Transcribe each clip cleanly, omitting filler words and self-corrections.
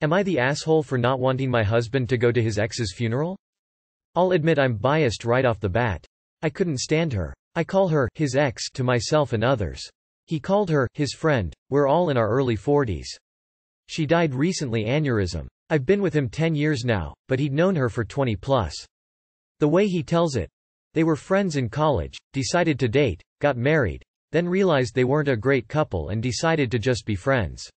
Am I the asshole for not wanting my husband to go to his ex's funeral? I'll admit I'm biased right off the bat. I couldn't stand her. I call her his ex to myself and others. He called her his friend. We're all in our early 40s. She died recently, aneurysm. I've been with him 10 years now, but he'd known her for 20 plus. The way he tells it. They were friends in college, decided to date, got married, then realized they weren't a great couple and decided to just be friends.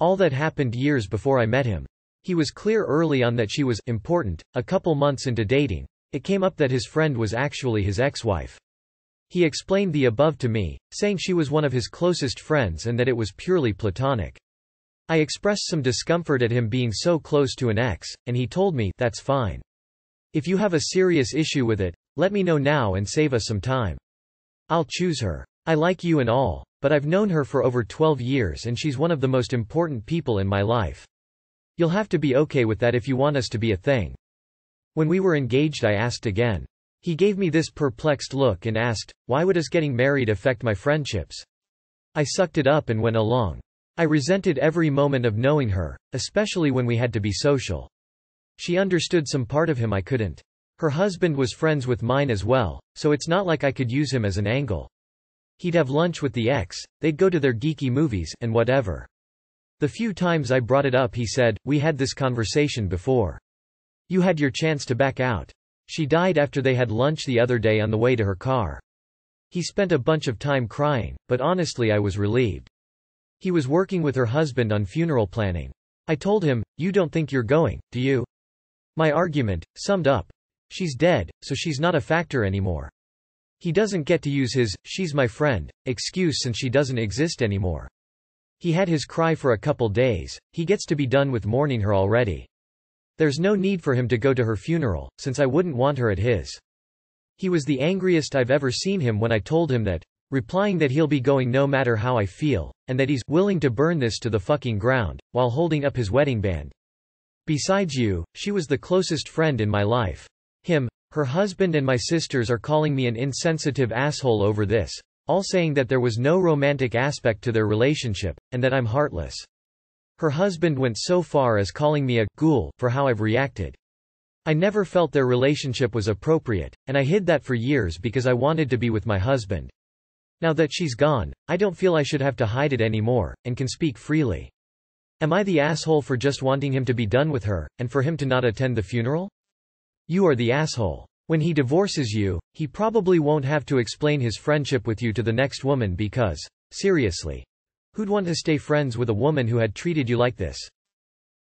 All that happened years before I met him. He was clear early on that she was important. A couple months into dating, it came up that his friend was actually his ex-wife. He explained the above to me, saying she was one of his closest friends and that it was purely platonic. I expressed some discomfort at him being so close to an ex, and he told me, "That's fine. If you have a serious issue with it, let me know now and save us some time. I'll choose her. I like you and all, but I've known her for over 12 years and she's one of the most important people in my life. You'll have to be okay with that if you want us to be a thing." When we were engaged, I asked again. He gave me this perplexed look and asked, "Why would us getting married affect my friendships?" I sucked it up and went along. I resented every moment of knowing her, especially when we had to be social. She understood some part of him I couldn't. Her husband was friends with mine as well, so it's not like I could use him as an angle. He'd have lunch with the ex, they'd go to their geeky movies, and whatever. The few times I brought it up, he said, "We had this conversation before. You had your chance to back out." She died after they had lunch the other day on the way to her car. He spent a bunch of time crying, but honestly I was relieved. He was working with her husband on funeral planning. I told him, "You don't think you're going, do you?" My argument, summed up. She's dead, so she's not a factor anymore. He doesn't get to use his "she's my friend" excuse since she doesn't exist anymore. He had his cry for a couple days, he gets to be done with mourning her already. There's no need for him to go to her funeral, since I wouldn't want her at his. He was the angriest I've ever seen him when I told him that, replying that he'll be going no matter how I feel, and that he's willing to burn this to the fucking ground, while holding up his wedding band. Besides you, she was the closest friend in my life. Him, her husband and my sisters are calling me an insensitive asshole over this, all saying that there was no romantic aspect to their relationship, and that I'm heartless. Her husband went so far as calling me a ghoul for how I've reacted. I never felt their relationship was appropriate, and I hid that for years because I wanted to be with my husband. Now that she's gone, I don't feel I should have to hide it anymore, and can speak freely. Am I the asshole for just wanting him to be done with her, and for him to not attend the funeral? You are the asshole. When he divorces you, he probably won't have to explain his friendship with you to the next woman because, seriously, who'd want to stay friends with a woman who had treated you like this?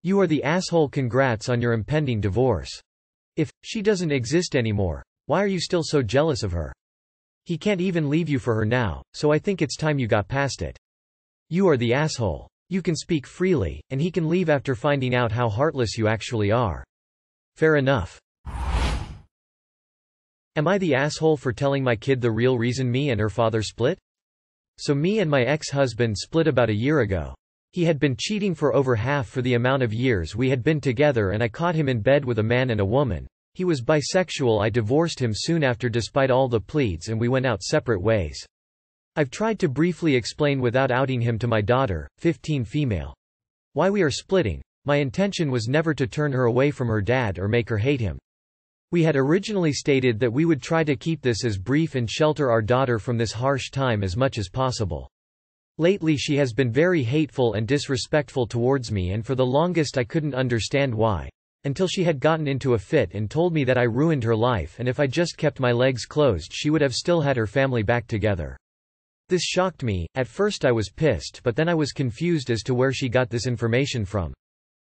You are the asshole. Congrats on your impending divorce. If she doesn't exist anymore, why are you still so jealous of her? He can't even leave you for her now, so I think it's time you got past it. You are the asshole. You can speak freely, and he can leave after finding out how heartless you actually are. Fair enough. Am I the asshole for telling my kid the real reason me and her father split? So me and my ex-husband split about a year ago. He had been cheating for over half for the amount of years we had been together, and I caught him in bed with a man and a woman. He was bisexual. I divorced him soon after despite all the pleads, and we went out separate ways. I've tried to briefly explain without outing him to my daughter, 15 female. Why we are splitting. My intention was never to turn her away from her dad or make her hate him. We had originally stated that we would try to keep this as brief and shelter our daughter from this harsh time as much as possible. Lately she has been very hateful and disrespectful towards me, and for the longest I couldn't understand why. Until she had gotten into a fit and told me that I ruined her life, and if I just kept my legs closed she would have still had her family back together. This shocked me. At first I was pissed, but then I was confused as to where she got this information from.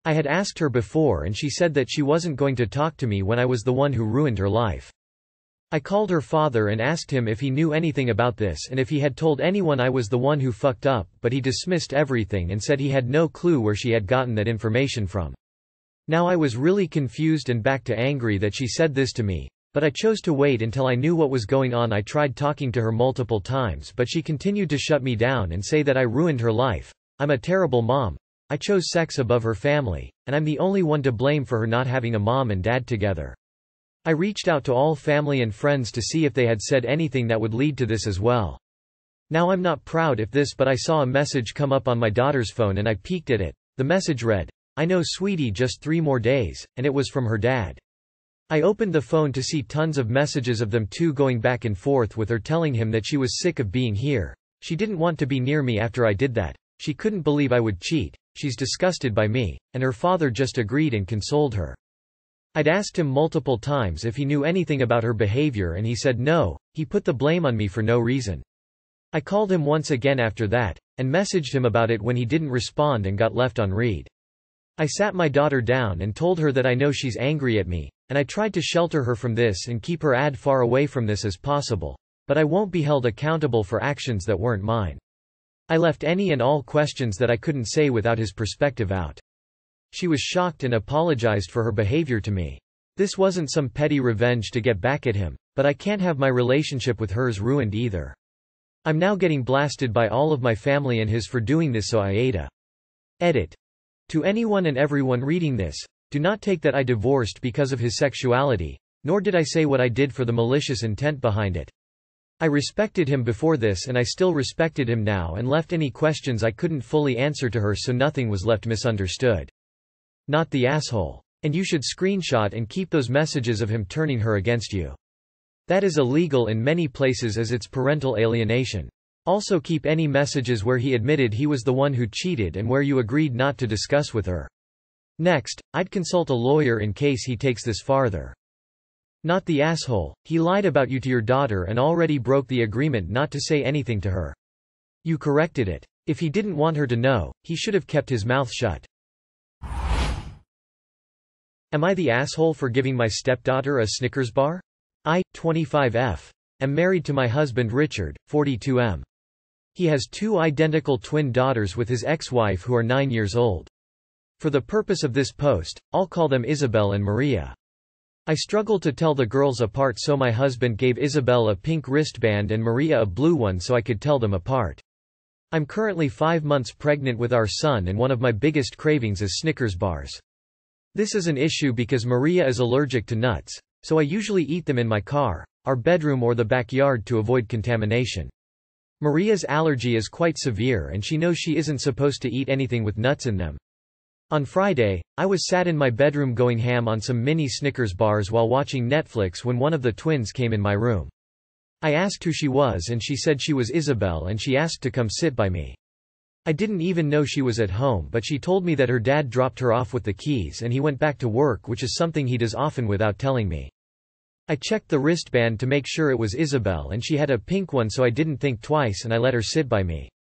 I had asked her before and she said that she wasn't going to talk to me when I was the one who ruined her life. I called her father and asked him if he knew anything about this and if he had told anyone I was the one who fucked up, but he dismissed everything and said he had no clue where she had gotten that information from. Now I was really confused and back to angry that she said this to me, but I chose to wait until I knew what was going on. I tried talking to her multiple times, but she continued to shut me down and say that I ruined her life. I'm a terrible mom. I chose sex above her family, and I'm the only one to blame for her not having a mom and dad together. I reached out to all family and friends to see if they had said anything that would lead to this as well. Now I'm not proud of this, but I saw a message come up on my daughter's phone and I peeked at it. The message read, I know sweetie, just 3 more days, and it was from her dad. I opened the phone to see tons of messages of them two going back and forth with her telling him that she was sick of being here. She didn't want to be near me after I did that. She couldn't believe I would cheat. She's disgusted by me, and her father just agreed and consoled her. I'd asked him multiple times if he knew anything about her behavior and he said no. He put the blame on me for no reason. I called him once again after that, and messaged him about it when he didn't respond and got left on read. I sat my daughter down and told her that I know she's angry at me, and I tried to shelter her from this and keep her as far away from this as possible. But I won't be held accountable for actions that weren't mine. I left any and all questions that I couldn't say without his perspective out. She was shocked and apologized for her behavior to me. This wasn't some petty revenge to get back at him, but I can't have my relationship with hers ruined either. I'm now getting blasted by all of my family and his for doing this, so AITA. Edit. To anyone and everyone reading this, do not take that I divorced because of his sexuality, nor did I say what I did for the malicious intent behind it. I respected him before this and I still respected him now, and left any questions I couldn't fully answer to her so nothing was left misunderstood. Not the asshole. And you should screenshot and keep those messages of him turning her against you. That is illegal in many places as it's parental alienation. Also keep any messages where he admitted he was the one who cheated and where you agreed not to discuss with her. Next, I'd consult a lawyer in case he takes this farther. Not the asshole. He lied about you to your daughter and already broke the agreement not to say anything to her. You corrected it. If he didn't want her to know, he should have kept his mouth shut. Am I the asshole for giving my stepdaughter a Snickers bar? I, 25F. Am married to my husband Richard, 42M. He has 2 identical twin daughters with his ex-wife who are 9 years old. For the purpose of this post, I'll call them Isabel and Maria. I struggle to tell the girls apart, so my husband gave Isabel a pink wristband and Maria a blue one so I could tell them apart. I'm currently 5 months pregnant with our son, and one of my biggest cravings is Snickers bars. This is an issue because Maria is allergic to nuts, so I usually eat them in my car, our bedroom or the backyard to avoid contamination. Maria's allergy is quite severe and she knows she isn't supposed to eat anything with nuts in them. On Friday, I was sat in my bedroom going ham on some mini Snickers bars while watching Netflix when one of the twins came in my room. I asked who she was and she said she was Isabel and she asked to come sit by me. I didn't even know she was at home, but she told me that her dad dropped her off with the keys and he went back to work, which is something he does often without telling me. I checked the wristband to make sure it was Isabel and she had a pink one, so I didn't think twice and I let her sit by me.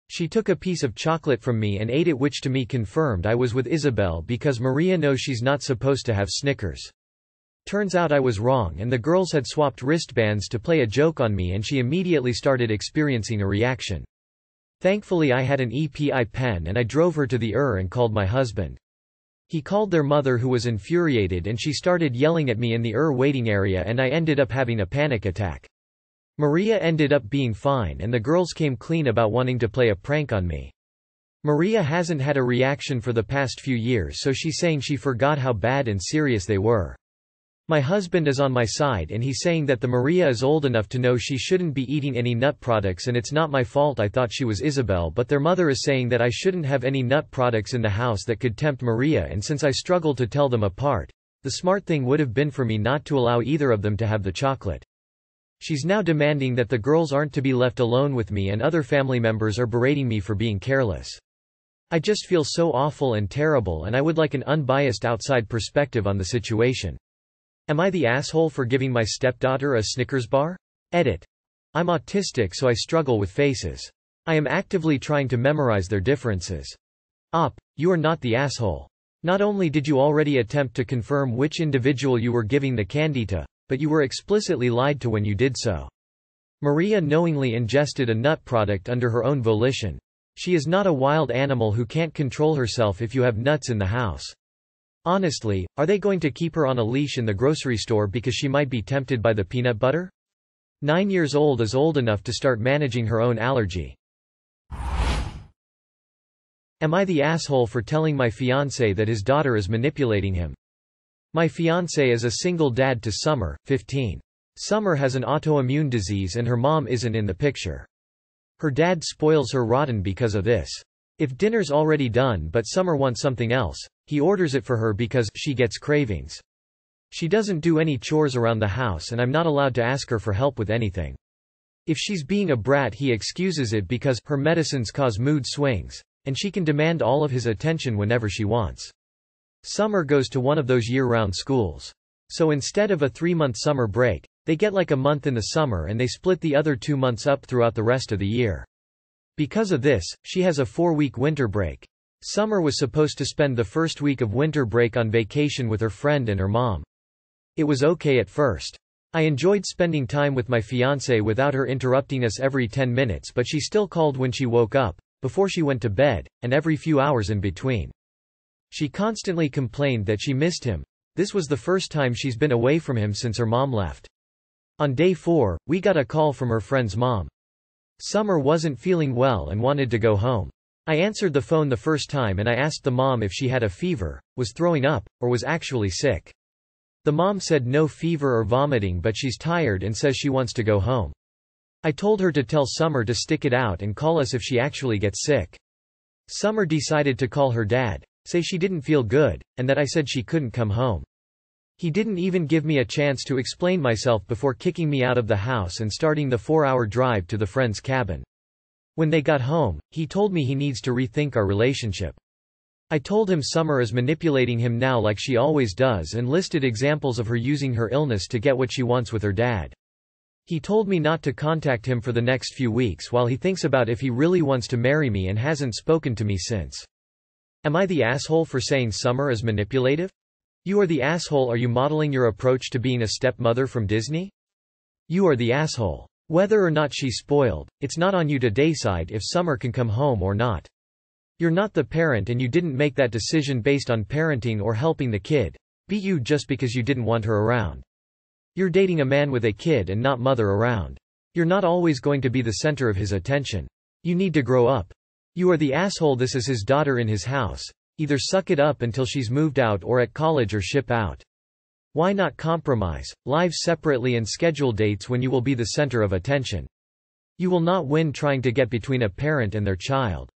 She took a piece of chocolate from me and ate it, which to me confirmed I was with Isabel because Maria knows she's not supposed to have Snickers. Turns out I was wrong and the girls had swapped wristbands to play a joke on me, and she immediately started experiencing a reaction. Thankfully I had an EPI pen and I drove her to the and called my husband. He called their mother, who was infuriated, and she started yelling at me in the waiting area and I ended up having a panic attack. Maria ended up being fine and the girls came clean about wanting to play a prank on me. Maria hasn't had a reaction for the past few years, so she's saying she forgot how bad and serious they were. My husband is on my side and he's saying that the Maria is old enough to know she shouldn't be eating any nut products and it's not my fault. I thought she was Isabel, but their mother is saying that I shouldn't have any nut products in the house that could tempt Maria, and since I struggle to tell them apart, the smart thing would have been for me not to allow either of them to have the chocolate. She's now demanding that the girls aren't to be left alone with me, and other family members are berating me for being careless. I just feel so awful and terrible, and I would like an unbiased outside perspective on the situation. Am I the asshole for giving my stepdaughter a Snickers bar? Edit. I'm autistic, so I struggle with faces. I am actively trying to memorize their differences. You are not the asshole. Not only did you already attempt to confirm which individual you were giving the candy to, but you were explicitly lied to when you did so. Maria knowingly ingested a nut product under her own volition. She is not a wild animal who can't control herself if you have nuts in the house. Honestly, are they going to keep her on a leash in the grocery store because she might be tempted by the peanut butter? 9 years old is old enough to start managing her own allergy. Am I the asshole for telling my fiancé that his daughter is manipulating him? My fiancé is a single dad to Summer, 15. Summer has an autoimmune disease and her mom isn't in the picture. Her dad spoils her rotten because of this. If dinner's already done but Summer wants something else, he orders it for her because she gets cravings. She doesn't do any chores around the house and I'm not allowed to ask her for help with anything. If she's being a brat, he excuses it because her medicines cause mood swings, and she can demand all of his attention whenever she wants. Summer goes to one of those year-round schools. So instead of a 3-month summer break, they get like a month in the summer and they split the other 2 months up throughout the rest of the year. Because of this, she has a 4-week winter break. Summer was supposed to spend the first week of winter break on vacation with her friend and her mom. It was okay at first. I enjoyed spending time with my fiancée without her interrupting us every 10 minutes, but she still called when she woke up, before she went to bed, and every few hours in between. She constantly complained that she missed him. This was the first time she's been away from him since her mom left. On day 4, we got a call from her friend's mom. Summer wasn't feeling well and wanted to go home. I answered the phone the first time and I asked the mom if she had a fever, was throwing up, or was actually sick. The mom said no fever or vomiting, but she's tired and says she wants to go home. I told her to tell Summer to stick it out and call us if she actually gets sick. Summer decided to call her dad, say she didn't feel good, and that I said she couldn't come home. He didn't even give me a chance to explain myself before kicking me out of the house and starting the 4-hour drive to the friend's cabin. When they got home, he told me he needs to rethink our relationship. I told him Summer is manipulating him now like she always does and listed examples of her using her illness to get what she wants with her dad. He told me not to contact him for the next few weeks while he thinks about if he really wants to marry me and hasn't spoken to me since. Am I the asshole for saying Summer is manipulative? You are the asshole. Are you modeling your approach to being a stepmother from Disney? You are the asshole. Whether or not she's spoiled, it's not on you to decide if Summer can come home or not. You're not the parent and you didn't make that decision based on parenting or helping the kid. Be you just because you didn't want her around. You're dating a man with a kid and not mother around. You're not always going to be the center of his attention. You need to grow up. You are the asshole. This is his daughter in his house. Either suck it up until she's moved out or at college or ship out. Why not compromise, live separately and schedule dates when you will be the center of attention? You will not win trying to get between a parent and their child.